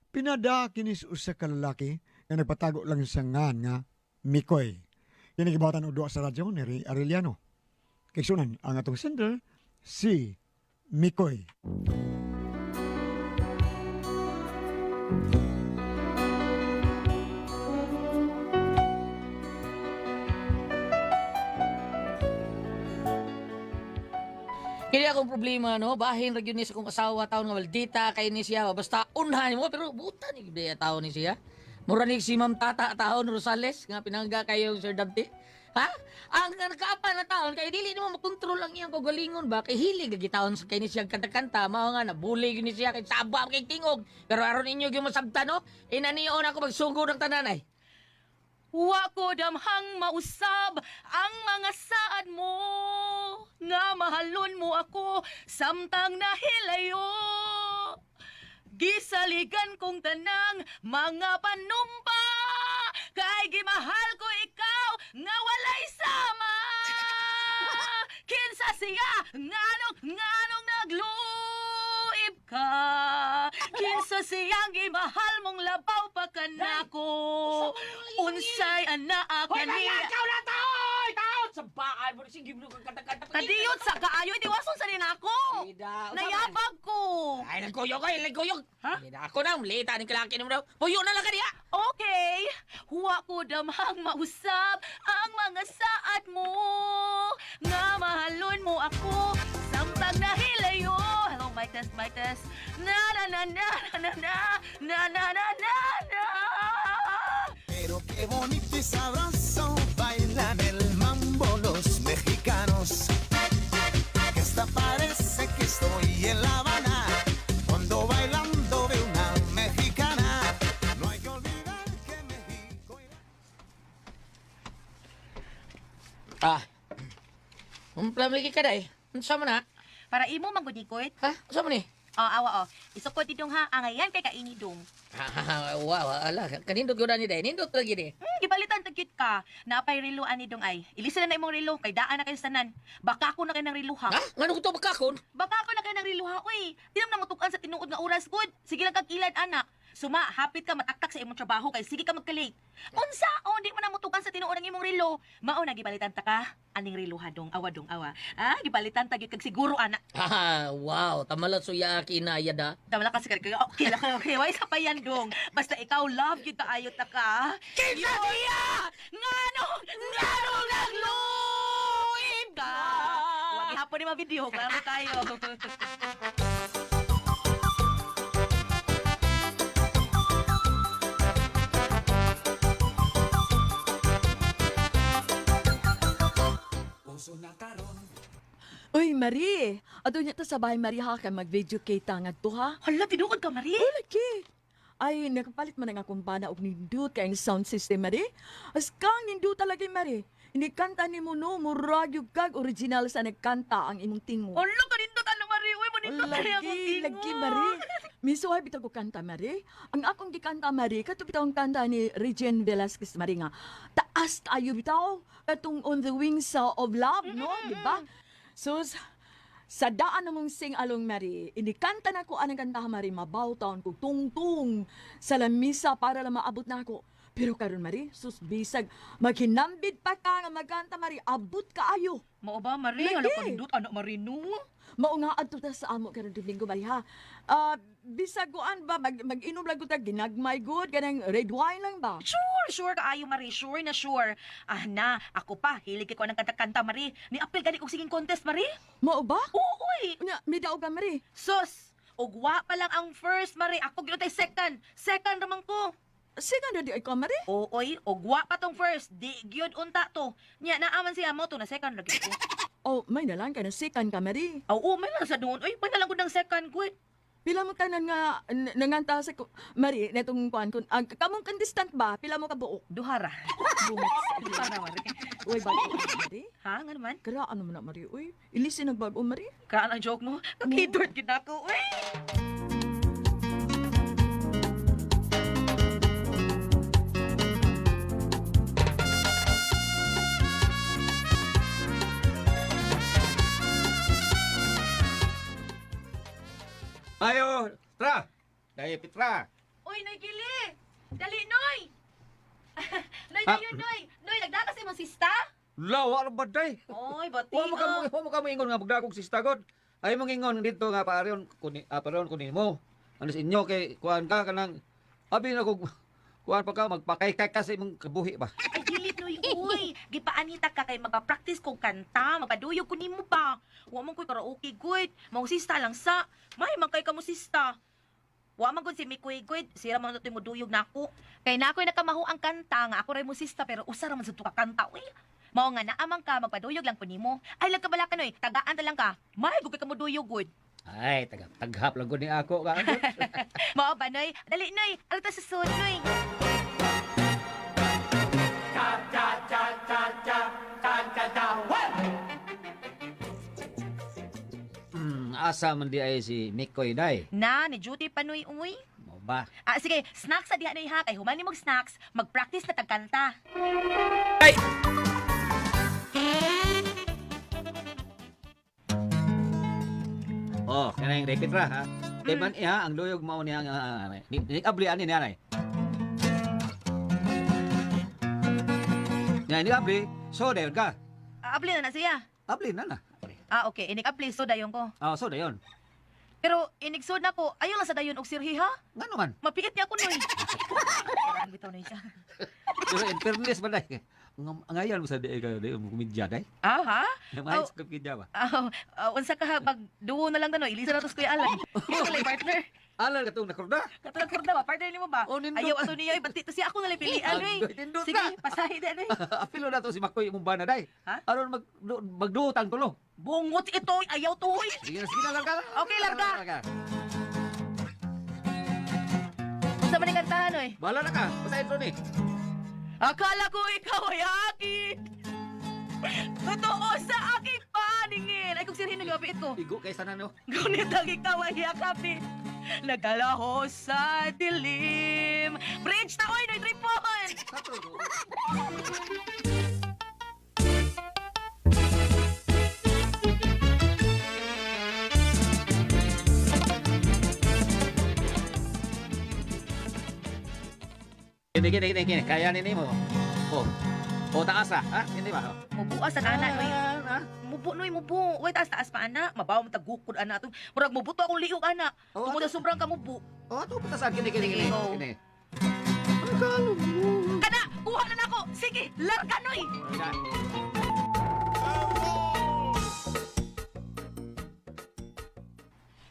Pinada kinis usa ka lalaki nga nagpatago lang sa nga Mikoy. Kini gibawatan og duha sa radyo ni Arellano. Kay sunan ang atong sender si Mikoy. Kaya akong problema, no? Bahin ra gyud ni sa kong asawa taon nga maldita kay ni siya. Basta unhan mo pero buta ni gid taon ni siya. Mura ni si Ma'am Tata taon Rosales nga pinangga kayo Sir Dante. Ha? Ang nagkaapa na taon kay dili nimo makontrol ang iyang kagalingon ba kay hilig gitaon sa kay ni siya kanta-kanta mao nga nabuli ni siya kay saba kay tingog. Pero aron inyo gyud masabtan no? Inanion ako magsugod ng tananay. Wa ko damhang mausab ang mga saad mo nga mahalon mo ako samtang nahilayo. Gisaligan kong tanang mga panumpa kay gimahal ko ikaw nga walay sama. Kinsa siya nganong nagluib ka. Kinsa siyang gimahal mong labaw pa kanako. Unsay anaa Hoy, kaniya. ikaw na taon! Taon! Sabaan mo sige mo kang kanta-kanta. Kadiyot sa kaayo, diwason sa rin ako. Nayapag ko. Ay, nagkuyog kayo, nagkuyog. Ha? Ako na, lita ni kalaki mo daw. Puyo na lang ka niya. Okay, huwa ko damhang mausap ang mga saad mo. Nga mahalon mo ako, samtang nahilayo. Hello, mic test, mic test. Na na na na na na na na na na na. Pero qué bonito y sabroso bailan el mambo los mexicanos. Que hasta parece que estoy en La Habana cuando bailando de una mexicana. No hay que olvidar que México. Lagi ka na eh. Ano sa mo na? Para imo manggudikoy. Ha? Ano sa mo ni? Awa, isukot idong ha, angayan kay kainidong. Wow, ala. Kanindot ko na ni Day. Nindot lagi ni. Gibalitan tagyut ka. Napay relo ani dong ay. Ilisa na imong relo kay daan na kayo sanan. Baka ako na kay nang relo ha. Ha? Nga nung ito magkakon? Baka ako na kay nang relo ha uy. Di naman mutukan sa tinuod nga oras good. Sige lang kag ilad ana. Suma, hapit ka mataktak sa imong trabaho kay sige ka magka-late. Unsa o di man na mutukan sa tinuod ang imong relo. Mao na gibalitan ta ka. Aning relo ha dong awa. Gibalitan ta gyud kag siguro ana. Wow. Tamalat suya kinaya da. Dawala ka sige okay lang okay. Why sa pa yan dong. Basta ikaw love gyud kaayo ta ka. Kinsa siya! Nganong nagluib ka. Wag ihapon ni mga video, klaro tayo. Uy, Marie! Ato niya ta sa bahay, Marie, ha? Kaya mag-video kay tangad to, ha? Hala, tinukod ka, Marie? Uy, lagi! Ay, nakapalit man ang akong bana og nindut kay ang sound system, Marie. As kang nindut talaga, Marie. Hindi kanta ni mo, no? Murag yung kag original sa nagkanta ang imong tingo. Hala, kanindot ano, Marie? Uy, manindot na rin akong tingo. Lagi, Marie. Misuhay bitag ko kanta, Marie. Ang akong gikanta, Marie, kato bitaw ang kanta ni Regine Velasquez, Marie nga. Taas tayo bitaw. Katong On the Wings of Love, no? Diba? Sus, sa daan namong sing along Marie, inikanta na ko anang kanta Marie, mabaw taon ko tungtung sa lamisa para lang maabot na ako. Pero karon Marie, sus bisag, maghinambid pa ka nga magkanta Marie, abot ka ayo. Mao ba, Marie? Lagi. Hala, kanindot, anak Marie, no? Mao nga adto ta sa amo karon Domingo Marie ha. Bisag kuan ba mag-inom lang ta ginagmay good kanang red wine lang ba? Sure kaayo, Marie. Sure na sure. Na, ako pa, hilig ko ng kanta-kanta, Marie. Ni-apil gani kong singing contest, Marie. Mao ba? Oo, uy. Nya, may daog ka Marie. Sus, ugwa pa lang ang first, Marie. Ako ginutay second. Second naman ko. Sige na di ay ka Marie. Oy, ugwa pa tong first. Di gyud unta to. Nya naaman siya mo to na second lagi ko. Oh, may nalang ka na sikan ka Marie. Oo, may lang sa doon. Uy, may nalang ko ng second good. Pila mo tanan nga nanganta sa Marie netong kuan kun kamong contestant ba? Pila mo ka buok? Duhara. Bungit. Duhara, Marie. Uy, bago Marie. Ha, nga naman? Karaan mo na Marie. Uy, ilisi nagbago Marie. Kaan ang joke mo? Kakidort gid ako. Uy! Ayo, Tra. Daya Pitra. Uy, Noy, gili! Dali, Noy! Noy, Ah. dayon, Noy! Noy, nagdakas imong sista? Lawa ang baday. Oy, bati Wa mo ka ingon nga magdakog si stagod. Ay mong ingon dito nga pareon kunin mo. Ano sa inyo kay kuan ka kanang abi na kog kuan pa ka magpakaykay ka sa imong kabuhi ba. Ay, dili, Noy, uy! Gipaanita ka kay magpa-practice kong kanta, magpaduyog ko nimo pa. Wa man ko'y karaoke, good. Mong sista lang sa. May, man kay kamo sista. Wa man gud si Mikoy, good. Sira man ito mo duyog na ako. Kay na ako'y nakamahu ang kanta nga ako ray mo sista, pero usara man sa ka kanta, uy. Mao nga naamang ka, magpaduyog lang ko nimo. Ay, lang ka bala ka, Noy. Tagaan ta lang ka. May, gugay ka mo duyog, good. Ay taghap lang gud ni ako ka. Mao ba, Noy? Dali, Noy. Ano ta sa sunod, Noy? Asa man di ay si Mikoy day. Na, ni Judy pa, Noy, uy. Mo ba? Ah, sige, snacks sa diha, Noy, ha? Kay humani mong snacks, mag-practice na tagkanta. Oh, kanang repeat ra ha. Kay man iha ang luyog mao niya nga ni abli ani ni anay. Nya ni abli, so dayon ka. Apli na na siya. Abli na na. Ah, okay. Inig apli, so dayon ko. Ah, so dayon. Pero inig sod na ko, ayaw lang sa dayon og sirhi, ha? Ngano man? Mapiit niya ako, Noy. Parang bitaw na siya. Pero in fairness ba day? Ngayon mo sa di ka di mo kumidya day. Ah, ha? May sa kumidya ba? Unsa ka ha, pag duo na lang na, Noy. Ilisa na tos Kuya Alan. Ito lang, partner. Alan ka tong nakorda. Katulad kurda ba? Partner ni mo ba? Oh, nindot. Ayaw ato niya, pati to siya ako nalang pilian, Noy. Nindot Sige, na. pasahi na, Noy. Apilo na to si Makoy mong bana day. Ha? Aron magduotang tulo. Bungot ito, ayaw to, Hoy. Sige na larga. Okay, larga. Unsa man ang kantahan, Noy? Bahala na ka. Basta intro ni. Akala ko ikaw ay akin. Totoo sa aking paningin. Ay, kung sirhin nyo, apit ko. Igo kay sana no. Ngunit ang ikaw ay yakapin. Nagalaho sa dilim. Bridge na, oy, Noy Tripon! Sakto ko. Gini. Kaya ni mo. Oh. O taas ha? Hindi ba? Mubuas ang anak, Noy. Mubu, Noy, mubu. Uy, taas pa, anak. Mabawa mo tagukod, anak. Murag mubuto akong liog, anak. Oh, Tungod na sobrang ka mubu. Oh, ito patasan. Gini. Sige, go. Gini. Kada, kuha na ako. Sige, larga, Noy.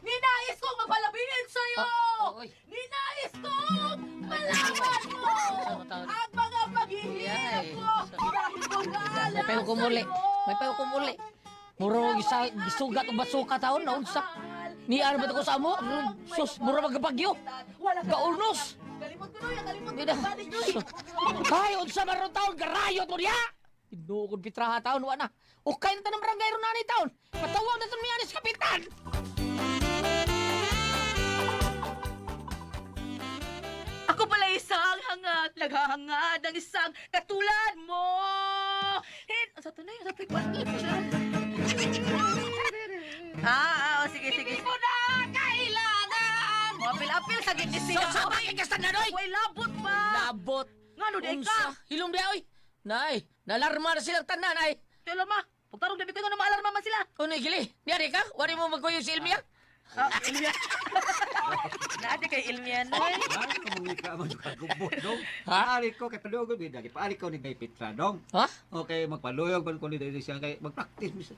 Ninais kong mapalabingin sa'yo! Oy. Ninais kong malaman mo ang mga paghihirap ko dahil ko naalala May payo ko muli. May payo ko muli. Muro gisugat o basuka taon na unsa. Ni ano ba ko sa amo? Sus, muro magabagyo. Gaunos. Kalimot ko, Noy. Kalimot ko. Bida. Balik, Noy. Kay unsa man ron taon garayot mo diha. Tinukod pitraha taon wa na. Ukay na tanang barangay ron nani taon. Patawag na tan miyanis kapitan. Ako pala isang hangad, naghahangad ng isang katulad mo. Sa tunay, sa tunay. Sige. Hindi mo na kailangan. Apil-apil sa gitni siya. So, bakit ka sa nanoy? Way labot ba? Labot. Nga no, day ka. Unsa? Hilom di oy. Nay, nalarma na silang tanan ay. Tiyo lang ma. Pagtarong dabi ko nga na maalarma man sila. Unoy gili. Niyari ka? Wari mo magkuyo si Ilmia? Ilmian. Naati kay Ilmian, Noy. Ay, kamuwi ka man ka gubot dong. Ha? Paali ko kay paluyog bida. Paali ko ni kay Petra dong. Ha? Okay, magpaluyog man ko ni dito siya kay magpractice.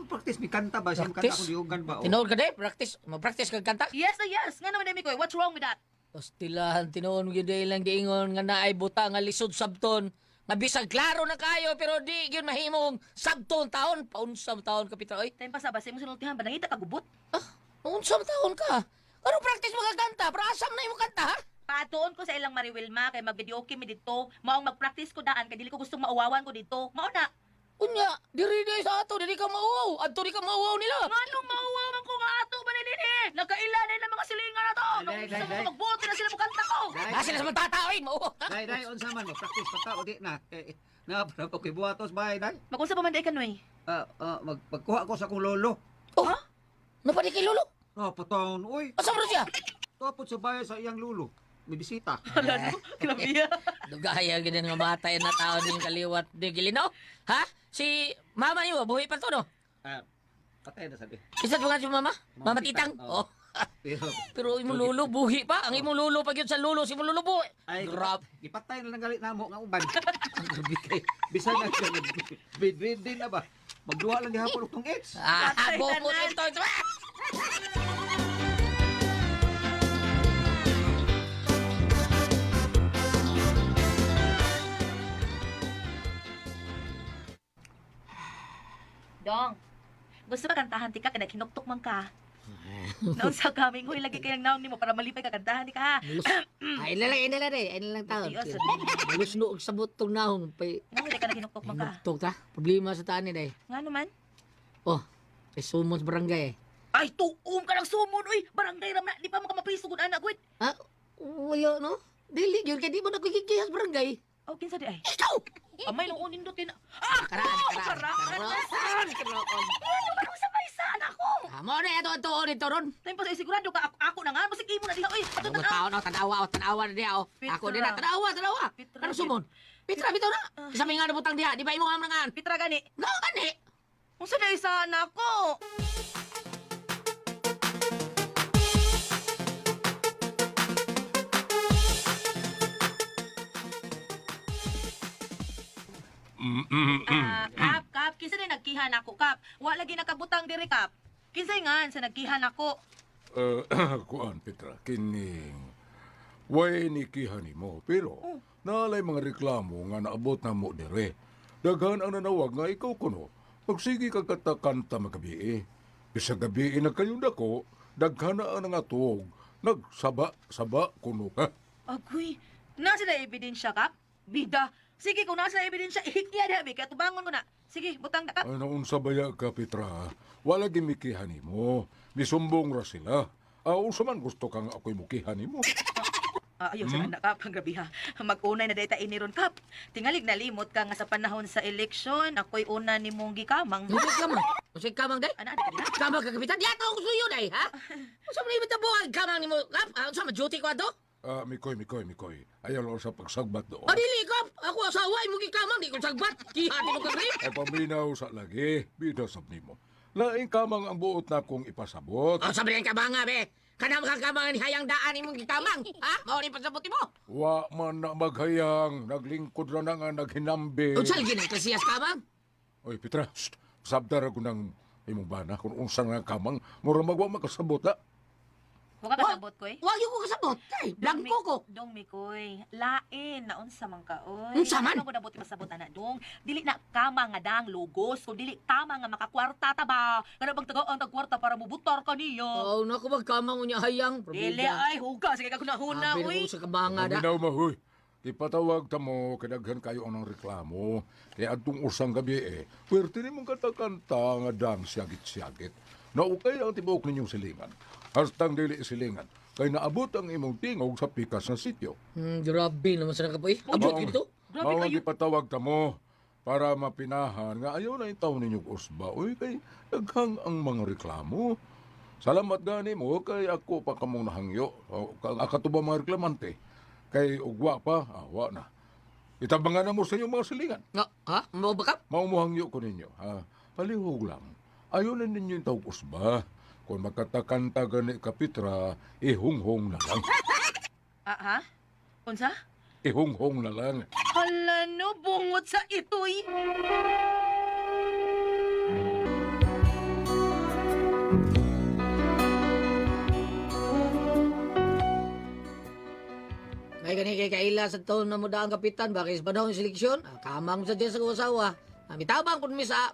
Practice mi kanta ba siya Practice? kanta ko liugan ba? Oh. Tinood ka de? Practice. Mag-practice kag kanta? Yes. Nga naman, Demi Koy. What's wrong with that? Hostilahan, tinoon mo yun dahil lang giingon nga naay buta nga lisod sabton. Nga bisag klaro na kayo pero di yun mahimong sabton taon. Paunsam taon ka Petra oy. Time pa sa base mo sinultihan ba? Nangita ka gubot? Paunsam taon ka. Ano practice mo ka kanta? Para asam na imo kanta ha? Patuon ko sa ilang Mariwilma kay mag-video mi dito. Maong mag-practice ko daan kay dili ko gustong mauwawan ko dito. Mao na. Unya, diri sa ato, diri ka mauwaw. Adto di ka mauwaw nila. Nganong mauwawan ko nga ato ba nila ni? Nagkailanay ng mga silingan na to. Nung Dai, gusto dai, mo dai. magbuti na sila mo kanta ko. Asa na sa mga tata oy, mauwaw. Dai, unsa man mo practice pa ta o di na. Na para ko kay buhatos bay dai. Magunsa pa man day kanoy. Magkuha ko sa kong lolo. Oh, napadi kay Lolo. Patawon, uy. Asa mo siya? Tapos sa bayan sa iyang lulo. may bisita. Hala, no? Grabe ya. Dugaya ganyan nga matay na tao din kaliwat di gilinaw. Ha? Si mama niyo, buhay pa to, no? Ah, patay na sabi. Isa pa nga si mama? Mama Titang? Oo. Oh. Pero, Pero imong lulo, buhi pa. Ang imong lulo pag yun sa lulo, si imong lulo buhi. ay, Grabe. ipatay na lang galit na mo nga uban. Ang grabe kay. Bisan na siya, bedridden na ba? Magduha lang gihapon og tong AIDS. Ah, Patay bukod tanan. ito. Dong, gusto ba kantahan ti ka kaya kinuktok man ka? Naon sa kaming huy lagi kayang naong nimo para malipay ka kantahan ti ka ha. Ay na lang eh. Ay na lang taon. Dios, Malusno og sabot tong nahong. Pay, Naon ka na kinuktok man ka. Nagtok ta. Problema sa tani day. Nga naman? Oh, kay sumon sa barangay eh. Ay, tuom ka ng sumon, uy! Barangay raman, di pa mo ka mapriso kung anak, wait! Ah, wala no? Dili yun, kaya di mo nakikikihas barangay. Oh, kinsa di ay? Ikaw! Amay nung unin doon Ah! Karaan. Ano sa paisa, anak ko? Amo na ito, ito ron. Tayo pa sa sigurado ka, ako na nga, masig mo na diha, uy! Ato Ang na, tao na, tanawa na diya, oh. Petra. Ako din na, tanawa. Petra, Ano sumon? Petra, bitaw na. Isa may nga nabutang diya, di ba imo nga mga Pitra gani. No, gani. Kung sa isa, anak ko? Kap, kinsa na nagkihan ako, Kap? Wa lagi nakabutang diri, Kap. Kinsa nga sa nagkihan ako? Kuan Petra, kining way ni kihani mo. Pero, naalay mga reklamo nga naabot na mo dire. Daghan ang nanawag nga ikaw kuno. Magsige ka katakanta magabi. Bisa gabi na kayong dako, daghan na ang nga tuog. Nagsaba kuno ka. Agoy, nasa na ebidensya, Kap? Bida, sige kung nasa na ebidensya, ihikya na, kaya tubangon ko na. Sige, butang na, Kap. Ay naun sa baya ka Petra. Wala gimikihani mo. Misumbong ra sila. Unsa man gusto kang ako'y mukihani mo. Ayaw sa anak, Kap. Ang grabe ha. Mag-unay na data iniron, Kap. Tingalig nalimot ka nga sa panahon sa eleksyon. Ako'y una ni mong gikamang. Hindi kamang. Kasi kamang day. Ano, ka na? Kamang kagabitan. Di ako gusto yun day, ha? Sa mga ibig buhay, kamang ni mo. Kap, sa mga duty ko ato? Mikoy. Ayaw lang sa pagsagbat doon. Dili, Kap. Ako asawa, imo gikamang. Di ko sagbat. Kihati mo kagri. Ay paminaw sa lagi, bida sab nimo. Laing kamang ang buot na kong ipasabot. Sabi rin kamang nga, be. Kanam kang kamang ni hayang daan imong gikamang. Ha? Mao ni pasabuti mo. Wa man na maghayang, naglingkod ra na nga naghinambi. Unsal ginang kasiyas kamang? Oy Petra, sabdar ako ng imong bana kung unsa nga kamang, mura magwa makasabot na. Huwag ka kasabot ko eh. Wag yung ko kasabot. Ay, blanco ko. Dong Mikoy, lain na unsa man ka oy. Unsa man? Ano ko nabuti masabot ana dong? Dili na kama nga dang logos, kung dili tama nga makakwarta ta ba. Kana bang tagaan tagkwarta para mubutar ka niya. Oh, naku magkamang mo niya hayang. Dili ay huga sige ka kunahuna Sabi uy. ko sa kabanga da. Paminaw mahoy. Ipatawag ta mo, kadaghan kayo ang reklamo. Kaya adtong usang gabi pwerte ni mong katakanta nga dang siyagit-siyagit. Naukay ang tibuok ninyong silingan. Hastang dili silingan. Kay naabot ang imong tingog sa pikas na sityo. Grabe naman sa nakapoy. Abot Mao- dito. Grabe mao ang kayo. ipatawag ta mo para mapinahan nga ayaw na yung taon ninyong usba. Uy, kay daghang ang mga reklamo. Salamat gani mo kay ako pa kamong nahangyo. Kang akatuba mga reklamante. Kay ugwa pa, awa na. Itabangan na mo sa inyong mga silingan. Nga, ha? Mau ba, Kap? Maumuhangyo ko ninyo. Ha? Palihog lang. Ayaw na ninyo yung tawag usba. Kung magkatakanta gani kapitra, ihunghong na lang. Ha? Unsa? Ihunghong na lang. Hala no, bungot sa itoy. May gani kay kaila sa taon na muda ang kapitan, bakit sa panahon ng seleksyon? Kamang sa diya sa kawasawa. Mitabang kung misa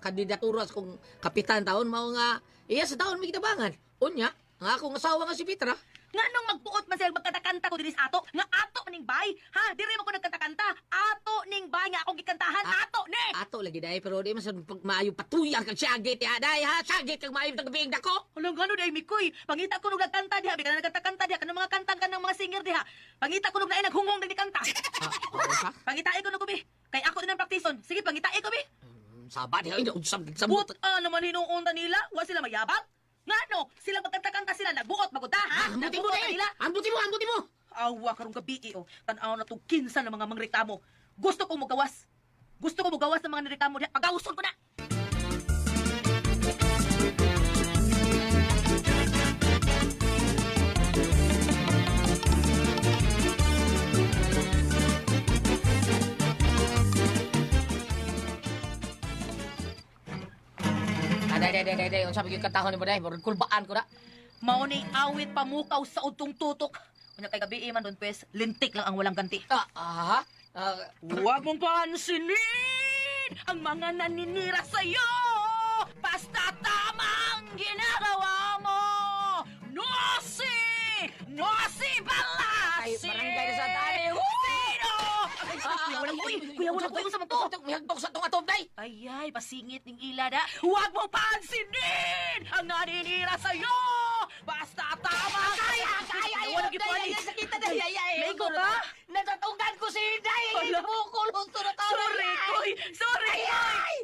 kandidatura sa kung kapitan taon, mao nga, iya sa taon may kitabangan. Unya, nga akong asawa nga si Petra. Nga nung magbuot man sila magkatakanta ko dinis ato, nga ato ning bay. Ha, diri mo ko nagkantakanta. Ato ning bay nga akong gikantahan. Ato ni. Ato lagi dahi, pero di masan pag maayo patuyang kag siyagit ya dahi ha, siyagit kag maayo tagabing dako. Alang gano day Mikoy. Pangita ko nung nagkanta diha, bika na nagkantakanta diha kanang mga kantang kanang mga singer diha. Pangita ko nung naay naghungong din ni kanta. Sa? Pangitain ko nung kubi. Kay ako din ang praktison. Sige, pangitain ko bi. Sabat ya, unsam sa But naman hinuon ta nila, wa sila mayabang. Nga no, sila magkanta-kanta sila nagbuot magunda ha. Ambuti mo Nagbuot na nila. Ambuti mo! Awa karong gabi o. Tan-aw na to kinsa ng mga mangreklamo. Gusto ko mugawas. Gusto ko mugawas ng mga nireklamo diha. Pagawson ko na. Day. Unsa pa gyud katahon ni mo day? Murag kulbaan ko na. Mao ni awit pamukaw sa udtong tutok. Kunya kay gabi man don pes, lintik lang ang walang ganti. Huwag mong pansinin ang mga naninira sa'yo! Basta tama ang ginagawa mo! Nosi! Nosi Balasi! Ay, barangay na sa tani. Sino? Kuya, wala ko yung sa mga May hagtok sa tong atob day. Ay, pasingit ng ila na. Huwag mong pansinin ang naninira sa'yo! Basta tama! Wala gipalis! Lego ka? Natatugan ko si Day. Ala. Bukol to na tao. Sorry, Koy! Sorry, Koy!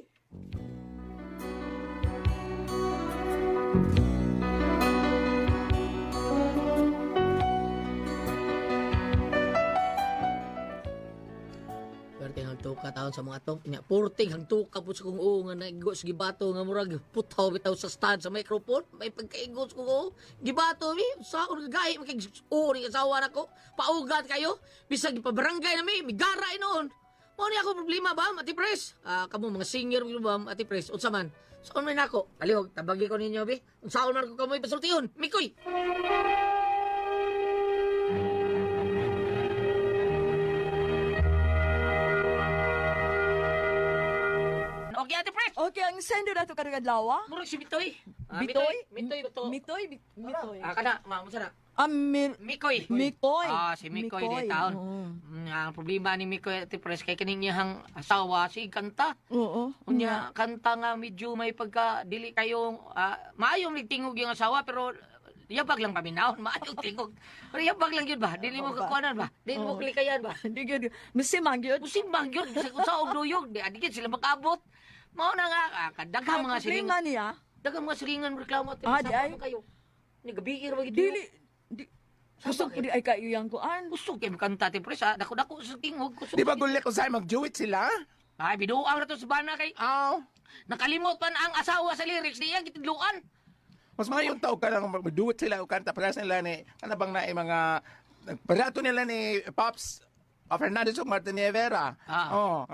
Perting hagtuka taon sa mga top niya. Purting hagtuka po sa kung oo nga naigo sa gibato nga murag putaw bitaw sa stand sa microphone. May pagkaigo sa kung oo. Gibato mi. Sa akong gagay. Makig-uri asawa na ko. Paugat kayo. Bisag ipabarangay na mi. Migaray noon. Mo ni ako problema ba, Ati Pres? Kamo mga senior ba, Ati Pres? Unsa man? Saan man ako? Talihog, tabagi ko ninyo, bi. Unsaon man ko kamoy pasultihon? Mikoy! Okay, Ate Pres! Okay, ang sendo na to karong adlaw. Murag si Bitoy. Bitoy? Mitoy ba to? Mitoy. Kana, ma'am, sana. Mikoy. Mikoy. Si Mikoy di taon. Ang problema ni Mikoy Ate Pres kay kaning iyang asawa si kanta. Oo. Unya kanta nga medyo may pagka dili kayo maayong nagtingog yung asawa pero yabag lang paminaw, maayong tingog. Pero yabag lang yun ba? Dili mo kakuanan ba? Dili mo klikayan ba? Hindi gyud. Musimang gyud. Musimbang yun. Sa ogduyog. Di adigid sila mag-abot. Mao na nga, daghang mga silingan. Problema niya. Daghang mga silingan reklamo. Di ay. Kayo. Ni gabi ra wag Dili. Gusto ko di ay kayo yang kuan. Gusto kay kanta ti Pres. Dako-dako sa tingog. Gusto Di ba ko- gulit ko sa'yo mag-duet sila? Ay, biduang na to sa bana kay... Oo. Nakalimot pa na ang asawa sa lyrics niya, gitidluan. Mas mga yung tao ka lang mag-duet sila o kanta para nila ni, ano bang na mga, parato nila ni Pops Fernandez o Martin Rivera. Oo.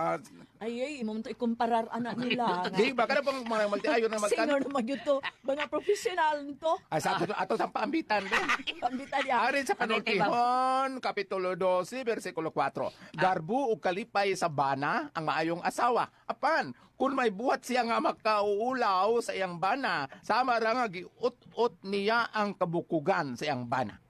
Ay, imo to ikumparar anak nila. Di ba? Kada bang mga magtiayo na Sino magkanta? naman yun to? Mga professional nito. Ay, sa ato sa paambitan. Pambita niya. Arin sa Panultihon, Kapitulo 12, versikulo 4. Garbu o kalipay sa bana ang maayong asawa. Apan, kung may buhat siya nga makauulaw sa iyang bana, sama ra nga giut-ut niya ang kabukugan sa iyang bana.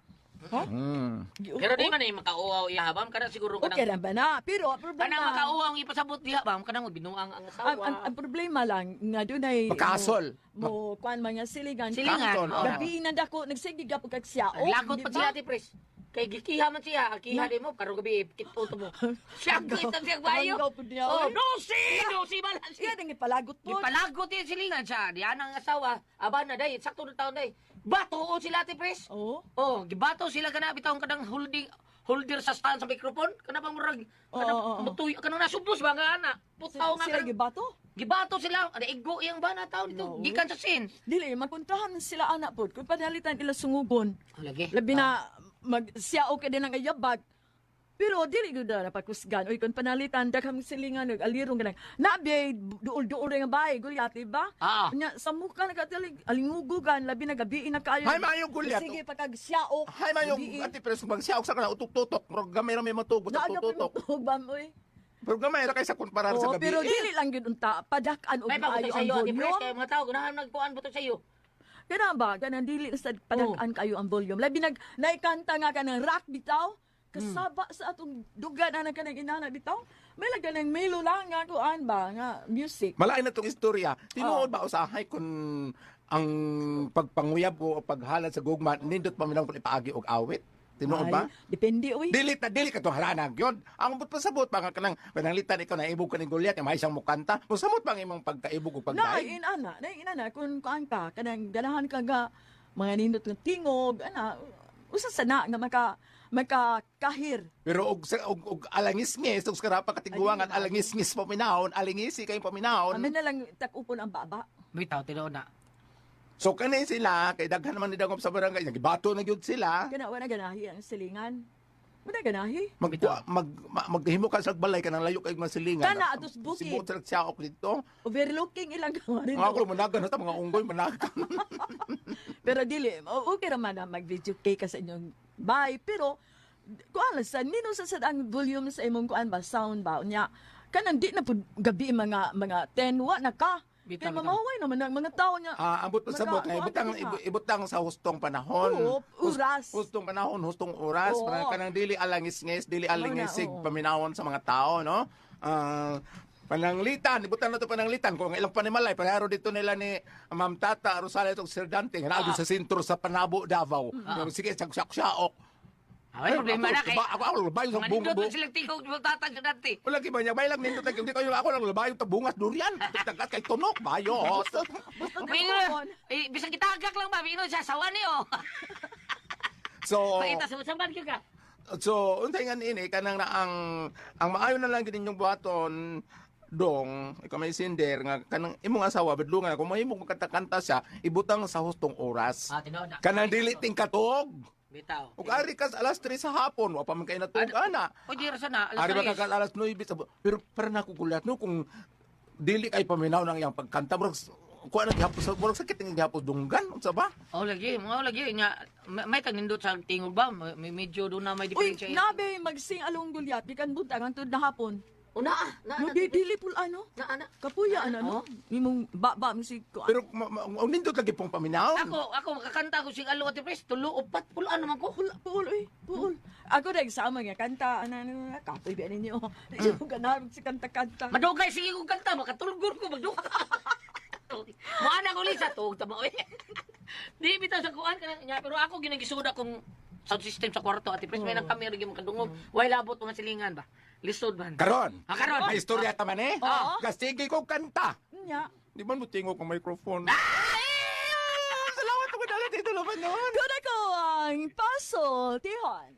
Pero di man ay makauaw ihabam, kada siguro Okay kanang... ra ba na? Pero ang Kanang problema, makauaw ang ipasabot ihabam, kanang binuang ang asawa. ang problema lang nga dunay Magkasol. mo kuan mga siligan. Silingan. Kakton, oo. Gabi na dako nagsigig gyud kag siya. Lagot pa sila, Ate Pres. Kay gikiha man siya, kiha di mo, karong gabi, kituto mo. Siya, kitang siya bayo. Tanggaw po niya, Oh, oy. no si balas. Siya nang ipalagot po. Ipalagot yung silingan siya. Diyan ang asawa. Aba na day, sakto na taon day. Bato o sila, Ate Pres. Oh. Oh, gibato sila kana bitawon kadang holder sa stand sa microphone. Kana bang murag, Oo. mutuyo, kanang nasubos ba nga ana. Putaw nga Sila kanang, gibato. gibato sila. Ada igo iyang bana taon dito. No. Gikan sa sin. Dili makuntahan sila anak po. Kung panalitan ila sungugon. Oh, lagi. Labi na siya okay din ang ayabag. Pero dili gud na pakusgan. Oy kun panalitan daghang silingan og alirong ganang. Nabi duol-duol nga bay, gulyati ba? Ah. Nya sa mukha nagatilig alingugugan labi na gabi na kayo. Hay mayong gulyat. Sige pagkag siya o. Hay mayong ati pero bang siya sa kana utok-tutok, pero gamay ra may matugot sa tutok. Bam oy. Pero gamay ra kay sa kumparar sa Oh, gabi. pero dili lang gud unta padak-an og May pagutay ayo sa ang iyo, Ate Pres. volume. Kaya mga tao, ganahan nagkuhan buto sa iyo. Kana ba? Kana dili na sa padak-an kayo ang volume. Labi naikanta nga kanang rock bitaw. Kasaba sa atong dugan ana kanang inana bitaw. May lagyan ng melo lang nga kuan ba nga music. Malain na itong istorya. Tinuod ba usahay kung ang pagpanguyab ko o paghalad sa gugma, nindot pa milang kung ipaagi og awit? Tinuod ba? Ay, depende oy. Dili ka to haranag yun. Ang but pasabot pa nga kanang pananglitan ikaw na ibog ka ni Goliath, may isang mukanta. Musamot pa ang imong pagkaibog o pagdaig. Na kung kuan ka kanang ganahan ka ga mga nindot ng tingog ana usa sana nga magkakahir. Pero og alangis-ngis, og karapa katiguangan alangis-ngis paminahon, alingisi kay paminahon. Amin na lang takupon ang baba. Bitaw, tinuod na. So kanay sila, kay daghan naman ni dagom sa barangay, nagibato na gyud sila. Kana wala ganahi ang silingan. Wala ganahi. Maghimo ka sa balay ka nang layo kay masilingan. Kana atos bukid. Sibot sa siyaok dito. Overlooking ilang kawarin. Mga ako managan na ta mga unggoy managan. Pero dili, okay naman na mag-video kay ka sa inyong bahay. Pero, kuan sa nino sa ang volume sa imong kuan ba, sound ba, nya, kanang di na po gabi mga 10, wa na ka. Bitaw, Kaya bitaw. mamaway naman ang mga tao niya. Ambot pa sabot nga ibutang sa hustong panahon. Oo, oras. Hustong panahon, hustong oras. Oo. Para kanang dili alangis-ngis, dili alingisig oo. paminahon sa mga tao, no? Pananglitan, ibutan na to pananglitan. Kung ilang panimalay, pareharo dito nila ni Ma'am Tata Rosales itong Sir Dante. Nga sa sentro sa Panabo, Davao. Sige, siyak-siyak. Ay, problema na kay. Ako labayo sa bunga Manindot silang tingog di mo tatag sa dati. wala kay banya, may lang nindot hindi kayo ako lang labayo ta bungas durian. Tagat kay tunok bayo. Basta Bino, tapon. bisang kitagak lang ba, bino siya, sawa niyo. So Pakita sa samban ka. So, untay nga ini kanang na ang maayo na lang gid ninyong buhaton dong ikaw may sinder nga kanang imong asawa bedlungan kung mahimong magkanta siya ibutang sa hustong oras. Tinuod na. Kanang dili tingkatog. Bitaw. Ug ari kas alas 3 sa hapon wa pa man kay natug ana. O, di rasa na. Ari ba ka alas 9 pero para nakukulat no kung dili kay paminaw nang iyang pagkanta bro kuha na gihapon sa burog sakit ng gihapon dunggan unsa ba? Oh, lagi. Nya, may tag nindot sa tingog ba? May medyo doon na may Uy, diferensya. nabe, magsing along gulyat. Di kan buntang ang tudna hapon. O, na. No, dili pul ano? Na. Kapuya, ano? Imong ba si kuan. Pero ang nindot lagi pong paminaw. Ako makakanta ko sing alo ati pres, tulo upat pulaan naman ko. Puul, uy, puul. Ako na sama nga kanta, kapoy ba ninyo? Di ko ganarog si kanta-kanta. Madugay sige kong kanta, makatulgur ko magdugay. Mo ana ko lisa tuog tama oy. Di bitaw sa kuan nya pero ako ginagisuda kong sound system sa kwarto ati pres may nang camera gyud makadungog. Way labot mga silingan ba. Lisod man. Karon. Karon. May istorya ta man eh. Oo. Kasige ko kanta. Nya. Di man mo tingog ang microphone. Salamat ko dala dito laban noon. Kuna ko ang paso, tihon.